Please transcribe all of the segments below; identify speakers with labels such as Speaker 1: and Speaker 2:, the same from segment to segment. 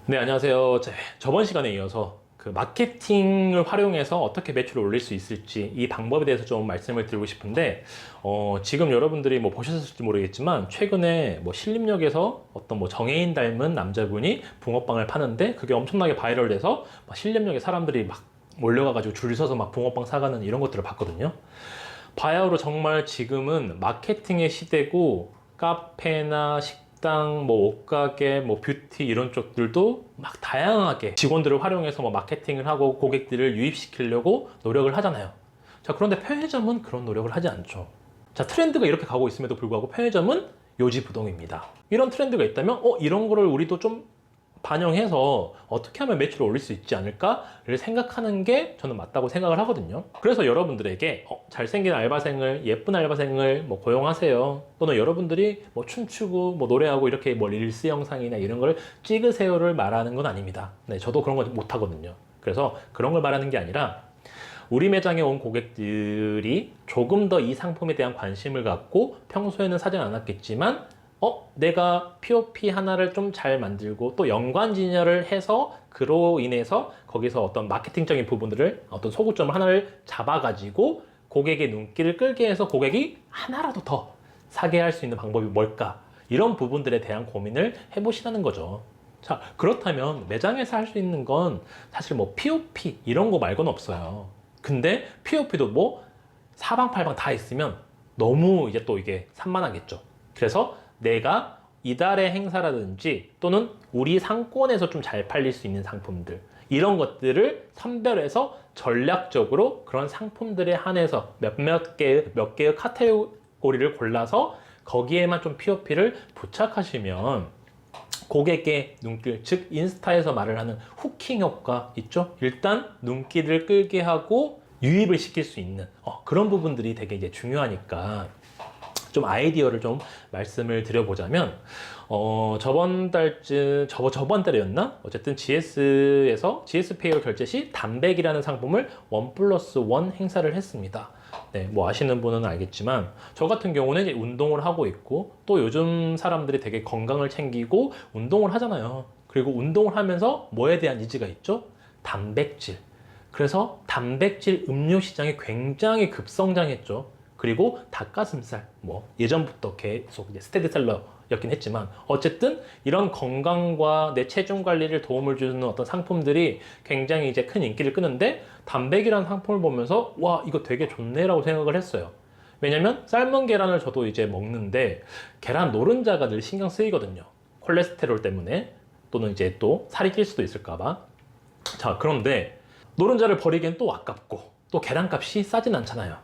Speaker 1: 네, 안녕하세요. 저번 시간에 이어서 그 마케팅을 활용해서 어떻게 매출을 올릴 수 있을지 이 방법에 대해서 좀 말씀을 드리고 싶은데, 지금 여러분들이 뭐 보셨을지 모르겠지만 최근에 뭐 신림역에서 어떤 뭐 정해인 닮은 남자분이 붕어빵을 파는데 그게 엄청나게 바이럴돼서 막 신림역에 사람들이 막 몰려가가지고 줄 서서 막 붕어빵 사가는 이런 것들을 봤거든요. 바야흐로 정말 지금은 마케팅의 시대고, 카페나 식당, 뭐 옷가게, 뭐 뷰티 이런 쪽들도 막 다양하게 직원들을 활용해서 뭐 마케팅을 하고 고객들을 유입시키려고 노력을 하잖아요. 자, 그런데 편의점은 그런 노력을 하지 않죠. 자, 트렌드가 이렇게 가고 있음에도 불구하고 편의점은 요지부동입니다. 이런 트렌드가 있다면 이런 거를 우리도 좀 반영해서 어떻게 하면 매출을 올릴 수 있지 않을까를 생각하는 게 저는 맞다고 생각을 하거든요. 그래서 여러분들에게 잘생긴 알바생을, 예쁜 알바생을 뭐 고용하세요, 또는 여러분들이 뭐 춤추고 뭐 노래하고 이렇게 뭐 릴스 영상이나 이런 걸 찍으세요를 말하는 건 아닙니다. 네, 저도 그런 거 못하거든요. 그래서 그런 걸 말하는 게 아니라, 우리 매장에 온 고객들이 조금 더 이 상품에 대한 관심을 갖고 평소에는 사지 않았겠지만, 내가 POP 하나를 좀 잘 만들고 또 연관 진열을 해서 그로 인해서 거기서 어떤 마케팅적인 부분들을, 어떤 소구점을 하나를 잡아가지고 고객의 눈길을 끌게 해서 고객이 하나라도 더 사게 할 수 있는 방법이 뭘까? 이런 부분들에 대한 고민을 해보시라는 거죠. 자, 그렇다면 매장에서 할 수 있는 건 사실 뭐 POP 이런 거 말고는 없어요. 근데 POP도 뭐 사방팔방 다 있으면 너무 이제 또 이게 산만하겠죠. 그래서 내가 이달의 행사라든지 또는 우리 상권에서 좀 잘 팔릴 수 있는 상품들, 이런 것들을 선별해서 전략적으로 그런 상품들에 한해서 몇 개의 카테고리를 골라서 거기에만 좀 POP를 부착하시면 고객의 눈길, 즉 인스타에서 말을 하는 후킹 효과 있죠? 일단 눈길을 끌게 하고 유입을 시킬 수 있는 그런 부분들이 되게 이제 중요하니까, 좀 아이디어를 좀 말씀을 드려보자면, 저번 달쯤, 저번 달이었나? 어쨌든 GS에서 GS 페이로 결제 시 단백이라는 상품을 1+1 행사를 했습니다. 네, 뭐 아시는 분은 알겠지만, 저 같은 경우는 이제 운동을 하고 있고, 또 요즘 사람들이 되게 건강을 챙기고 운동을 하잖아요. 그리고 운동을 하면서 뭐에 대한 니즈가 있죠? 단백질. 그래서 단백질 음료 시장이 굉장히 급성장했죠. 그리고 닭가슴살, 뭐 예전부터 계속 이제 스테디셀러였긴 했지만, 어쨌든 이런 건강과 내 체중 관리를 도움을 주는 어떤 상품들이 굉장히 이제 큰 인기를 끄는데, 단백이라는 상품을 보면서 와, 이거 되게 좋네라고 생각을 했어요. 왜냐면 삶은 계란을 저도 이제 먹는데 계란 노른자가 늘 신경 쓰이거든요. 콜레스테롤 때문에, 또는 이제 또 살이 찔 수도 있을까봐. 자, 그런데 노른자를 버리기엔 또 아깝고 또 계란값이 싸진 않잖아요.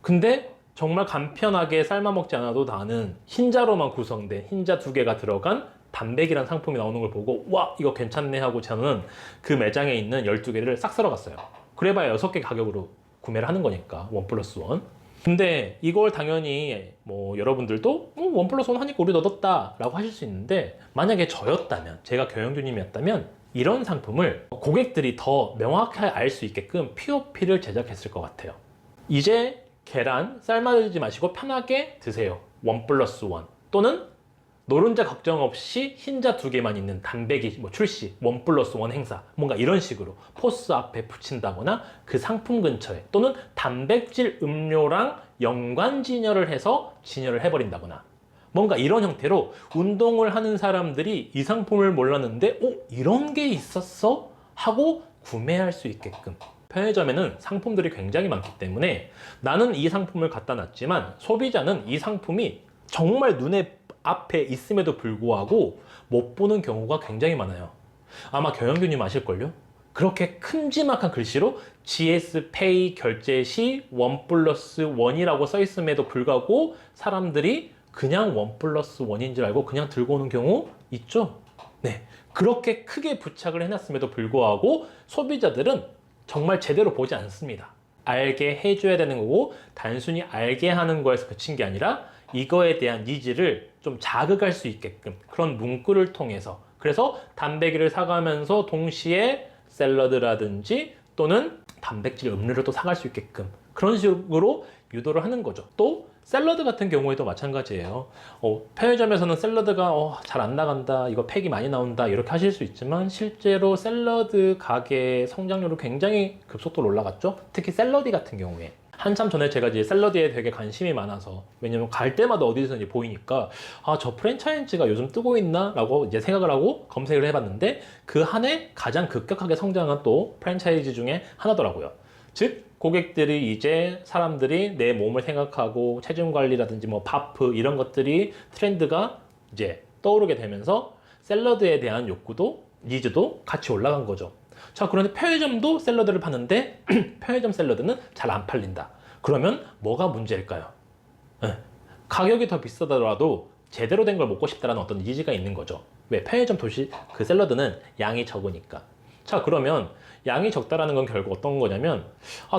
Speaker 1: 근데 정말 간편하게 삶아 먹지 않아도 나는 흰자로만 구성된, 흰자 2개가 들어간 단백이란 상품이 나오는 걸 보고 와, 이거 괜찮네 하고 저는 그 매장에 있는 12개를 싹 쓸어 갔어요. 그래봐야 6개 가격으로 구매를 하는 거니까, 1+1. 근데 이걸 당연히 뭐 여러분들도 1+1 하니까 우리도 얻었다 라고 하실 수 있는데, 만약에 저였다면, 제가 경영주님이었다면 이런 상품을 고객들이 더 명확하게 알 수 있게끔 POP를 제작했을 것 같아요. 이제 계란 삶아들지 마시고 편하게 드세요, 1+1. 또는 노른자 걱정 없이 흰자 2개만 있는 단백이 뭐 출시, 1+1 행사, 뭔가 이런 식으로 포스 앞에 붙인다거나 그 상품 근처에, 또는 단백질 음료랑 연관 진열을 해서 진열을 해버린다거나, 뭔가 이런 형태로 운동을 하는 사람들이 이 상품을 몰랐는데 이런 게 있었어? 하고 구매할 수 있게끔. 편의점에는 상품들이 굉장히 많기 때문에 나는 이 상품을 갖다 놨지만 소비자는 이 상품이 정말 눈에 앞에 있음에도 불구하고 못 보는 경우가 굉장히 많아요. 아마 경영규님 아실걸요? 그렇게 큼지막한 글씨로 GS 페이 결제 시 1+1이라고 써 있음에도 불구하고 사람들이 그냥 1+1인 줄 알고 그냥 들고 오는 경우 있죠? 네, 그렇게 크게 부착을 해놨음에도 불구하고 소비자들은 정말 제대로 보지 않습니다. 알게 해줘야 되는 거고, 단순히 알게 하는 거에서 그친 게 아니라 이거에 대한 니즈를 좀 자극할 수 있게끔 그런 문구를 통해서, 그래서 단백질을 사가면서 동시에 샐러드라든지 또는 단백질 음료를 또 사갈 수 있게끔 그런 식으로 유도를 하는 거죠. 또 샐러드 같은 경우에도 마찬가지예요. 편의점에서는 샐러드가 잘 안 나간다, 이거 팩이 많이 나온다 이렇게 하실 수 있지만 실제로 샐러드 가게 성장률이 굉장히 급속도로 올라갔죠. 특히 샐러디 같은 경우에. 한참 전에 제가 이제 샐러드에 되게 관심이 많아서, 왜냐면 갈 때마다 어디서든지 보이니까 저 프랜차이즈가 요즘 뜨고 있나 라고 이제 생각을 하고 검색을 해봤는데 그 한 해 가장 급격하게 성장한 또 프랜차이즈 중에 하나더라고요. 즉 고객들이 이제 사람들이 내 몸을 생각하고 체중 관리라든지 뭐 바프 이런 것들이 트렌드가 이제 떠오르게 되면서 샐러드에 대한 욕구도 니즈도 같이 올라간 거죠. 자, 그런데 편의점도 샐러드를 파는데 편의점 샐러드는 잘 안 팔린다. 그러면 뭐가 문제일까요? 가격이 더 비싸더라도 제대로 된 걸 먹고 싶다라는 어떤 니즈가 있는 거죠. 왜? 편의점 도시 그 샐러드는 양이 적으니까. 자, 그러면 양이 적다라는 건 결국 어떤 거냐면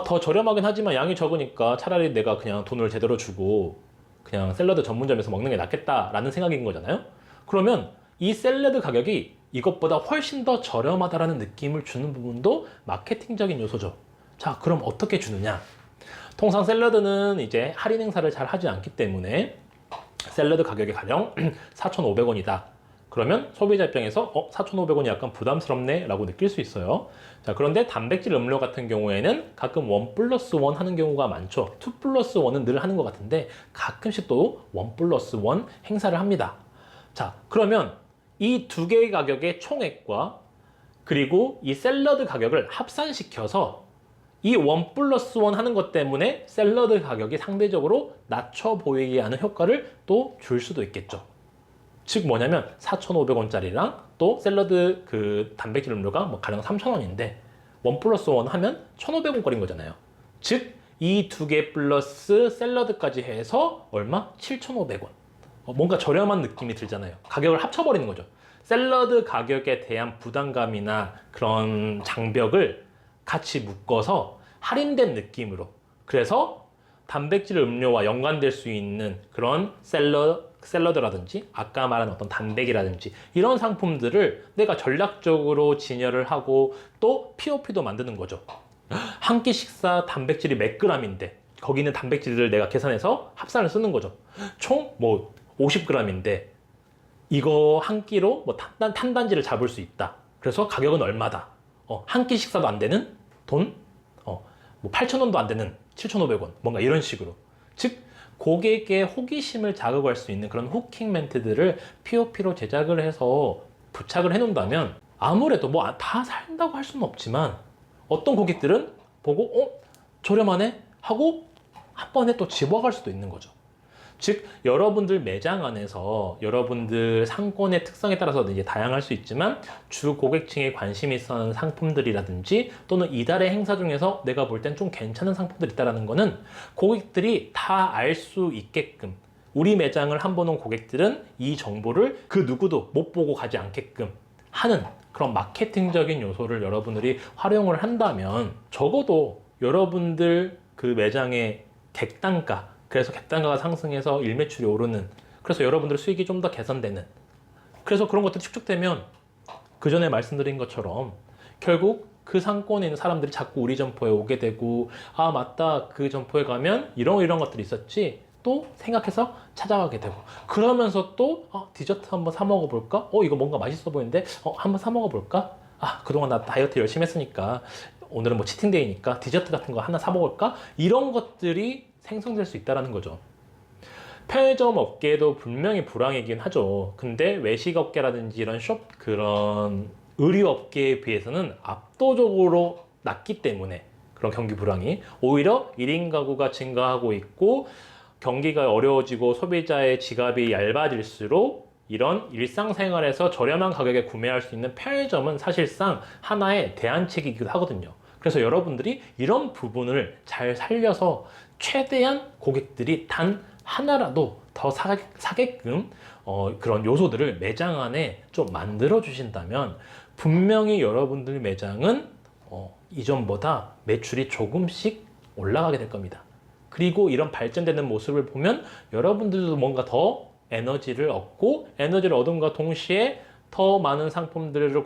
Speaker 1: 더 저렴하긴 하지만 양이 적으니까 차라리 내가 그냥 돈을 제대로 주고 그냥 샐러드 전문점에서 먹는 게 낫겠다라는 생각인 거잖아요. 그러면 이 샐러드 가격이 이것보다 훨씬 더 저렴하다라는 느낌을 주는 부분도 마케팅적인 요소죠. 자, 그럼 어떻게 주느냐? 통상 샐러드는 이제 할인 행사를 잘 하지 않기 때문에 샐러드 가격이 가령 4,500원이다. 그러면 소비자 입장에서 4,500원이 약간 부담스럽네 라고 느낄 수 있어요. 자, 그런데 단백질 음료 같은 경우에는 가끔 1+1 하는 경우가 많죠. 2+1은 늘 하는 것 같은데 가끔씩 또 1+1 행사를 합니다. 자, 그러면 이 두 개의 가격의 총액과 그리고 이 샐러드 가격을 합산시켜서 이 1+1 하는 것 때문에 샐러드 가격이 상대적으로 낮춰 보이게 하는 효과를 또 줄 수도 있겠죠. 즉 뭐냐면 4,500원짜리랑 또 샐러드 그 단백질 음료가 뭐 가령 3,000원인데 1+1 하면 1,500원거리인 거잖아요. 즉 이 두 개 플러스 샐러드까지 해서 얼마? 7,500원. 뭔가 저렴한 느낌이 들잖아요. 가격을 합쳐버리는 거죠. 샐러드 가격에 대한 부담감이나 그런 장벽을 같이 묶어서 할인된 느낌으로, 그래서 단백질 음료와 연관될 수 있는 그런 샐러드라든지 아까 말한 어떤 단백이라든지 이런 상품들을 내가 전략적으로 진열을 하고 또 POP도 만드는 거죠. 한 끼 식사 단백질이 몇 g인데 거기는 단백질을 내가 계산해서 합산을 쓰는 거죠. 총 뭐 50g인데 이거 한 끼로 뭐 탄단지를 잡을 수 있다. 그래서 가격은 얼마다. 한 끼 식사도 안 되는 돈, 뭐 8,000원도 안 되는 7,500원, 뭔가 이런 식으로. 즉 고객의 호기심을 자극할 수 있는 그런 후킹 멘트들을 POP로 제작을 해서 부착을 해놓는다면 아무래도 뭐 다 산다고 할 수는 없지만 어떤 고객들은 보고 저렴하네 하고 한 번에 또 집어갈 수도 있는 거죠. 즉 여러분들 매장 안에서 여러분들 상권의 특성에 따라서 이제 다양할 수 있지만 주 고객층에 관심이 있는 상품들이라든지 또는 이달의 행사 중에서 내가 볼 땐 좀 괜찮은 상품들이 있다는 거는 고객들이 다 알 수 있게끔, 우리 매장을 한 번 온 고객들은 이 정보를 그 누구도 못 보고 가지 않게끔 하는 그런 마케팅적인 요소를 여러분들이 활용을 한다면 적어도 여러분들 그 매장의 객단가, 그래서 객단가가 상승해서 일매출이 오르는, 그래서 여러분들 수익이 좀 더 개선되는, 그래서 그런 것들이 축적되면 그 전에 말씀드린 것처럼 결국 그 상권에 있는 사람들이 자꾸 우리 점포에 오게 되고 맞다, 그 점포에 가면 이런 것들이 있었지 또 생각해서 찾아가게 되고, 그러면서 또 디저트 한번 사 먹어볼까? 이거 뭔가 맛있어 보이는데 한번 사 먹어볼까? 그동안 나 다이어트 열심히 했으니까 오늘은 뭐 치팅데이니까 디저트 같은 거 하나 사 먹을까? 이런 것들이 생성될 수 있다는 거죠. 편의점 업계도 분명히 불황이긴 하죠. 근데 외식 업계라든지 이런 그런 의류 업계에 비해서는 압도적으로 낮기 때문에 그런 경기 불황이 오히려 1인 가구가 증가하고 있고 경기가 어려워지고 소비자의 지갑이 얇아질수록 이런 일상생활에서 저렴한 가격에 구매할 수 있는 편의점은 사실상 하나의 대안책이기도 하거든요. 그래서 여러분들이 이런 부분을 잘 살려서 최대한 고객들이 단 하나라도 더 사게끔 그런 요소들을 매장 안에 좀 만들어 주신다면 분명히 여러분들 매장은 이전보다 매출이 조금씩 올라가게 될 겁니다. 그리고 이런 발전되는 모습을 보면 여러분들도 뭔가 더 에너지를 얻고, 에너지를 얻음과 동시에 더 많은 상품들을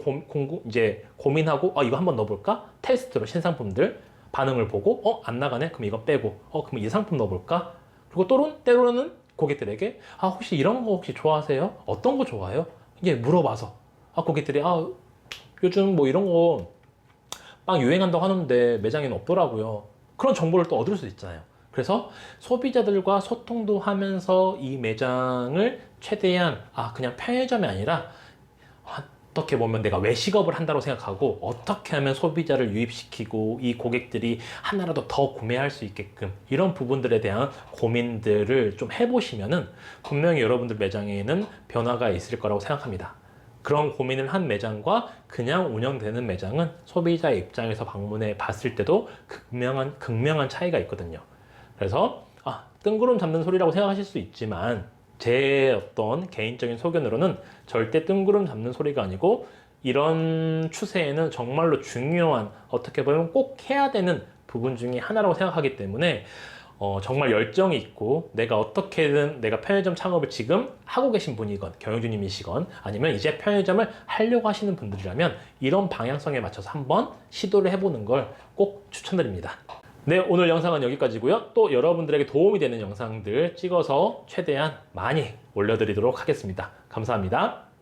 Speaker 1: 이제 고민하고 이거 한번 넣어볼까? 테스트로 신상품들 반응을 보고 안 나가네? 그럼 이거 빼고 그럼 이 상품 넣어볼까? 그리고 때로는 고객들에게 혹시 이런 거 혹시 좋아하세요? 어떤 거 좋아해요? 이게 물어봐서 고객들이 요즘 뭐 이런 거 빵 유행한다고 하는데 매장에는 없더라고요. 그런 정보를 또 얻을 수 있잖아요. 그래서 소비자들과 소통도 하면서 이 매장을 최대한 그냥 편의점이 아니라 어떻게 보면 내가 외식업을 한다고 생각하고 어떻게 하면 소비자를 유입시키고 이 고객들이 하나라도 더 구매할 수 있게끔 이런 부분들에 대한 고민들을 좀 해보시면은 분명히 여러분들 매장에는 변화가 있을 거라고 생각합니다. 그런 고민을 한 매장과 그냥 운영되는 매장은 소비자의 입장에서 방문해 봤을 때도 극명한 차이가 있거든요. 그래서 뜬구름 잡는 소리라고 생각하실 수 있지만 제 어떤 개인적인 소견으로는 절대 뜬구름 잡는 소리가 아니고 이런 추세에는 정말로 중요한 어떻게 보면 꼭 해야 되는 부분 중에 하나라고 생각하기 때문에 정말 열정이 있고 내가 어떻게든 내가 편의점 창업을 지금 하고 계신 분이건 경영주님이시건 아니면 이제 편의점을 하려고 하시는 분들이라면 이런 방향성에 맞춰서 한번 시도를 해보는 걸 꼭 추천드립니다. 네, 오늘 영상은 여기까지고요. 또 여러분들에게 도움이 되는 영상들 찍어서 최대한 많이 올려드리도록 하겠습니다. 감사합니다.